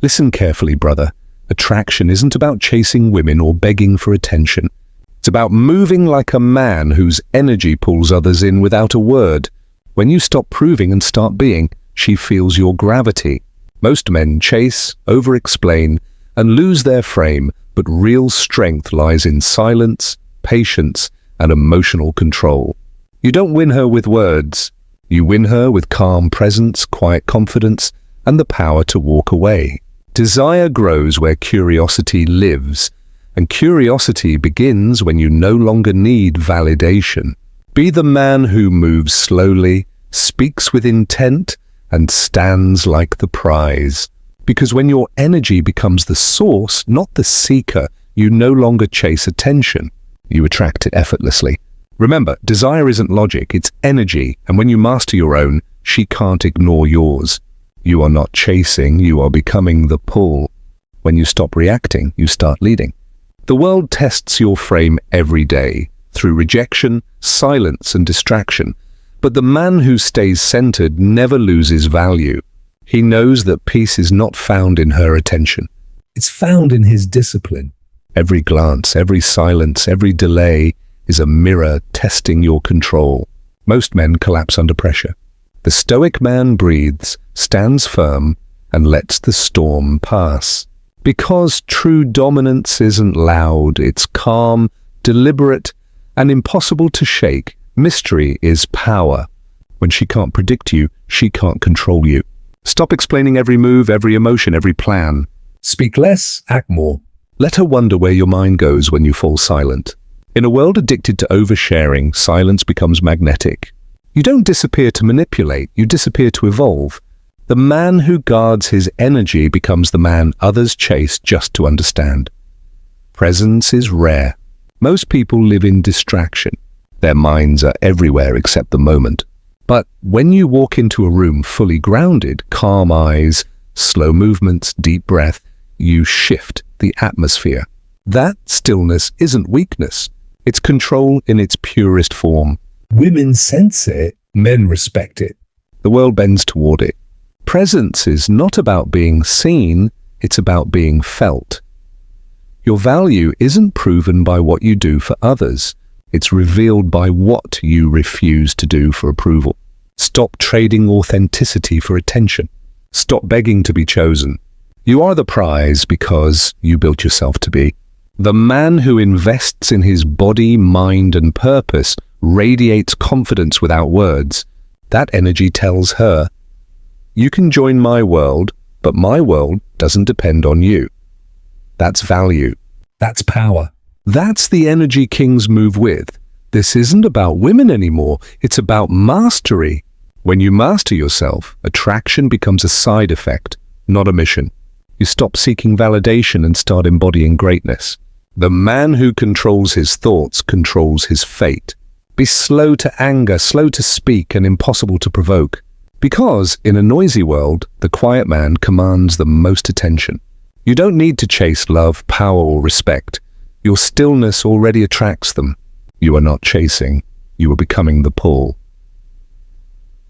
Listen carefully, brother. Attraction isn't about chasing women or begging for attention. It's about moving like a man whose energy pulls others in without a word. When you stop proving and start being, she feels your gravity. Most men chase, over-explain, and lose their frame, but real strength lies in silence, patience, and emotional control. You don't win her with words. You win her with calm presence, quiet confidence, and the power to walk away. Desire grows where curiosity lives, and curiosity begins when you no longer need validation. Be the man who moves slowly, speaks with intent, and stands like the prize. Because when your energy becomes the source, not the seeker, you no longer chase attention. You attract it effortlessly. Remember, desire isn't logic, it's energy, and when you master your own, she can't ignore yours. You are not chasing, you are becoming the pull. When you stop reacting, you start leading. The world tests your frame every day, through rejection, silence, and distraction. But the man who stays centered never loses value. He knows that peace is not found in her attention. It's found in his discipline. Every glance, every silence, every delay is a mirror testing your control. Most men collapse under pressure. The stoic man breathes, stands firm, and lets the storm pass. Because true dominance isn't loud, it's calm, deliberate, and impossible to shake. Mystery is power. When she can't predict you, she can't control you. Stop explaining every move, every emotion, every plan. Speak less, act more. Let her wonder where your mind goes when you fall silent. In a world addicted to oversharing, silence becomes magnetic. You don't disappear to manipulate, you disappear to evolve. The man who guards his energy becomes the man others chase just to understand. Presence is rare. Most people live in distraction. Their minds are everywhere except the moment. But when you walk into a room fully grounded, calm eyes, slow movements, deep breath, you shift the atmosphere. That stillness isn't weakness. It's control in its purest form. Women sense it, men respect it. The world bends toward it. Presence is not about being seen, it's about being felt. Your value isn't proven by what you do for others. It's revealed by what you refuse to do for approval. Stop trading authenticity for attention. Stop begging to be chosen. You are the prize because you built yourself to be. The man who invests in his body, mind, and purpose radiates confidence without words. That energy tells her, you can join my world, but my world doesn't depend on you. That's value. That's power. That's the energy kings move with. This isn't about women anymore. It's about mastery. When you master yourself, attraction becomes a side effect, not a mission. You stop seeking validation and start embodying greatness. The man who controls his thoughts controls his fate. Be slow to anger, slow to speak, and impossible to provoke. Because, in a noisy world, the quiet man commands the most attention. You don't need to chase love, power, or respect. Your stillness already attracts them. You are not chasing. You are becoming the pull.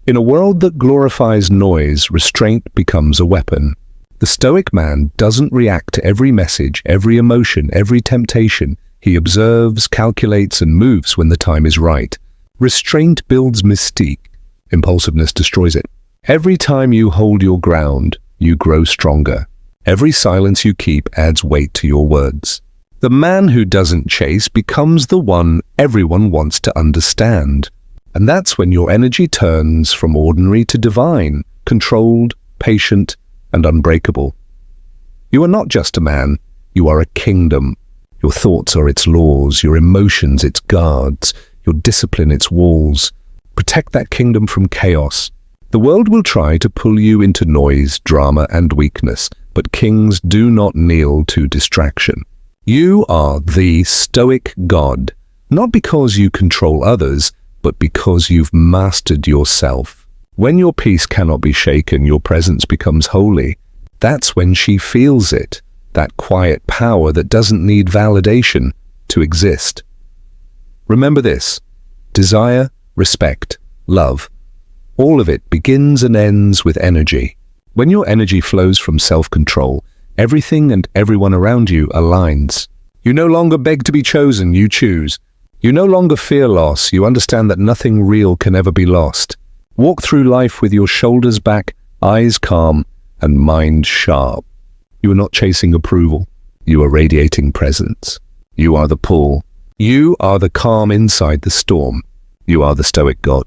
In a world that glorifies noise, restraint becomes a weapon. The stoic man doesn't react to every message, every emotion, every temptation. He observes, calculates, and moves when the time is right. Restraint builds mystique. Impulsiveness destroys it. Every time you hold your ground, you grow stronger. Every silence you keep adds weight to your words. The man who doesn't chase becomes the one everyone wants to understand. And that's when your energy turns from ordinary to divine, controlled, patient, and unbreakable. You are not just a man, you are a kingdom. Your thoughts are its laws, your emotions its guards, your discipline its walls. Protect that kingdom from chaos. The world will try to pull you into noise, drama, and weakness, but kings do not kneel to distraction. You are the Stoic God, not because you control others, but because you've mastered yourself. When your peace cannot be shaken, your presence becomes holy. That's when she feels it, that quiet power that doesn't need validation to exist. Remember this: desire, respect, love, all of it begins and ends with energy. When your energy flows from self-control, everything and everyone around you aligns. You no longer beg to be chosen, you choose. You no longer fear loss, you understand that nothing real can ever be lost. Walk through life with your shoulders back, eyes calm, and mind sharp. You are not chasing approval. You are radiating presence. You are the pull. You are the calm inside the storm. You are the Stoic God.